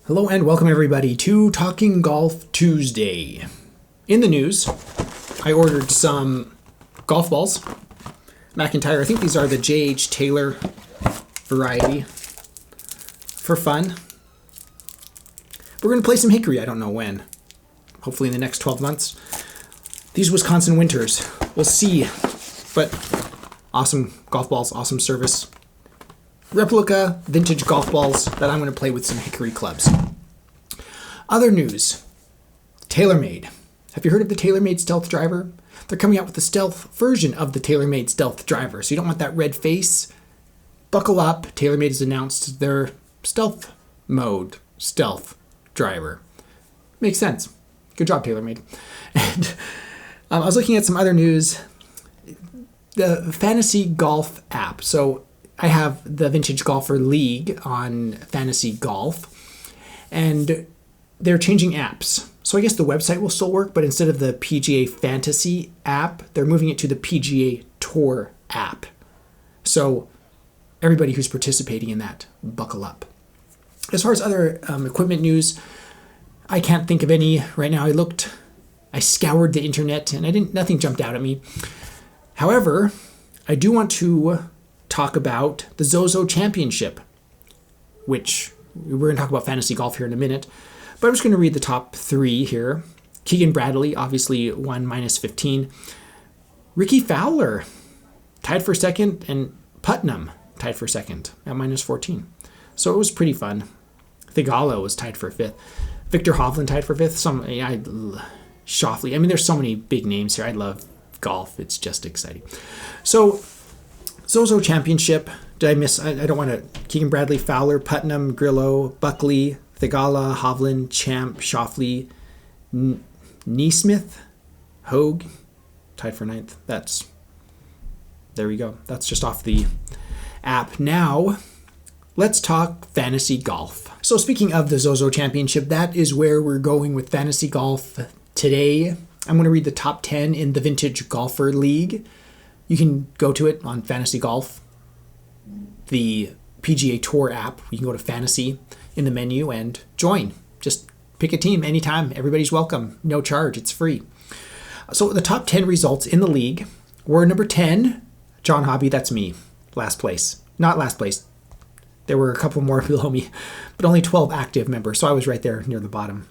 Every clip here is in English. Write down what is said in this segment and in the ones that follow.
Hello and welcome everybody to Talking Golf Tuesday. In the news, I ordered some golf balls. McIntyre, I think these are the J.H. Taylor variety. For fun. We're going to play some hickory, I don't know when. Hopefully in the next 12 months. These Wisconsin winters, we'll see. But awesome golf balls, awesome service. Replica vintage golf balls that I'm going to play with some hickory clubs. Other news. Taylormade. Have you heard of the Taylormade stealth driver? They're coming out with the stealth version of the Taylormade stealth driver. So you don't want that red face. Buckle up. Taylormade has announced their stealth mode stealth driver. Makes sense. Good job, Taylormade. And I was looking at some other news. The Fantasy Golf app. So I have the Vintage Golfer League on Fantasy Golf, and they're changing apps. So I guess the website will still work, but instead of the PGA Fantasy app, they're moving it to the PGA Tour app. So everybody who's participating in that, buckle up. As far as other equipment news, I can't think of any right now. I scoured the internet, and nothing jumped out at me. However, I do want to talk about the Zozo Championship, which we're going to talk about fantasy golf here in a minute, but I'm just going to read the top three here. Keegan Bradley, obviously, won -15. Ricky Fowler tied for second, and Putnam tied for second at -14. So it was pretty fun. Thigala was tied for fifth. Victor Hovland tied for fifth. Shoffley. I mean, there's so many big names here. I love golf. It's just exciting. So Zozo Championship. Did I miss? I don't want to. Keegan Bradley, Fowler, Putnam, Grillo, Buckley, Thigala, Hovland, Champ, Shoffley, Neesmith, Hogue, tied for ninth. There we go. That's just off the app. Now, let's talk fantasy golf. So speaking of the Zozo Championship, that is where we're going with fantasy golf today. I'm going to read the top 10 in the Vintage Golfer League. You can go to it on Fantasy Golf, the PGA Tour app. You can go to Fantasy in the menu and join. Just pick a team anytime. Everybody's welcome. No charge. It's free. So the top 10 results in the league were number 10, John Hobby. That's me. Last place. Not last place. There were a couple more below me, but only 12 active members. So I was right there near the bottom.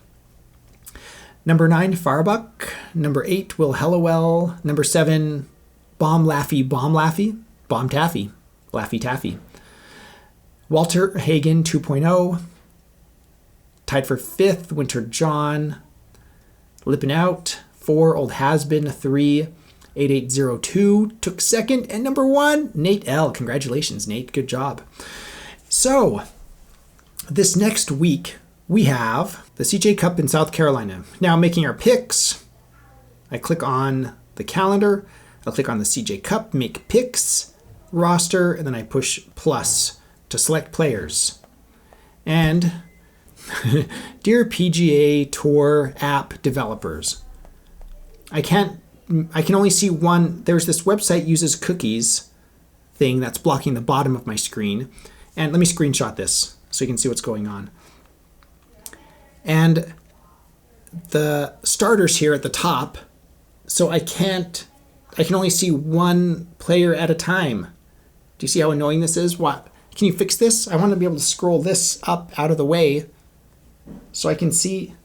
Number 9, Farbuck. Number 8, Will Hellawell. Number 7, Bomb Taffy, Laffy Taffy. Walter Hagen 2.0, tied for 5th, Winter John. Lippin' Out, 4, Old Hasbin, 3, 8802, took 2nd, and number 1, Nate L. Congratulations, Nate, good job. So, this next week, we have the CJ Cup in South Carolina. Now, making our picks, I click on the calendar, I'll click on the CJ Cup, make picks, roster, and then I push plus to select players. And dear PGA Tour app developers, I can only see one. There's this website uses cookies thing that's blocking the bottom of my screen. And let me screenshot this so you can see what's going on. And the starters here at the top, so I can only see one player at a time. Do you see how annoying this is? What? Can you fix this? I want to be able to scroll this up out of the way so I can see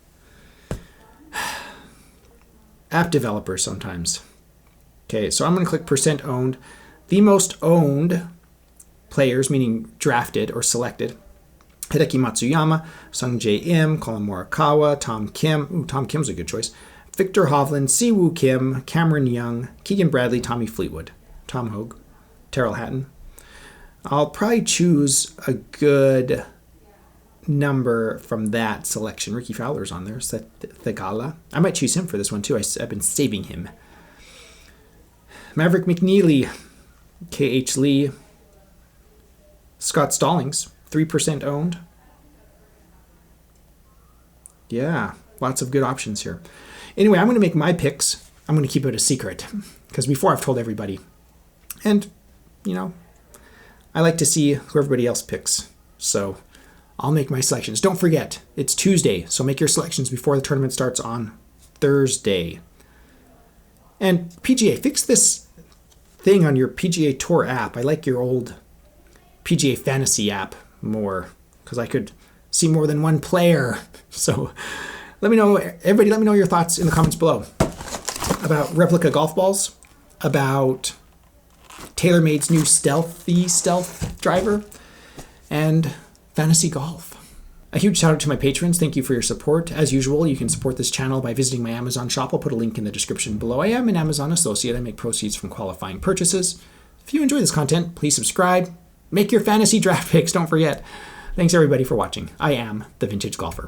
app developers sometimes. Okay, so I'm going to click percent owned. The most owned players, meaning drafted or selected: Hideki Matsuyama, Sungjae Im, Colin Morikawa, Tom Kim. Ooh, Tom Kim's a good choice. Victor Hovland, Siwoo Kim, Cameron Young, Keegan Bradley, Tommy Fleetwood, Tom Hogue, Terrell Hatton. I'll probably choose a good number from that selection. Ricky Fowler's on there. Thigala. I might choose him for this one too. I've been saving him. Maverick McNeely, KH Lee, Scott Stallings, 3% owned. Yeah, lots of good options here. Anyway, I'm going to make my picks. I'm going to keep it a secret because before I've told everybody. And, I like to see who everybody else picks. So I'll make my selections. Don't forget, it's Tuesday, so make your selections before the tournament starts on Thursday. And PGA, fix this thing on your PGA Tour app. I like your old PGA Fantasy app more because I could see more than one player. So let me know, everybody, let me know your thoughts in the comments below about replica golf balls, about Taylormade's new stealth driver, and fantasy golf. A huge shout out to my patrons. Thank you for your support. As usual, you can support this channel by visiting my Amazon shop. I'll put a link in the description below. I am an Amazon associate. I make proceeds from qualifying purchases. If you enjoy this content, please subscribe. Make your fantasy draft picks, don't forget. Thanks everybody for watching. I am the Vintage Golfer.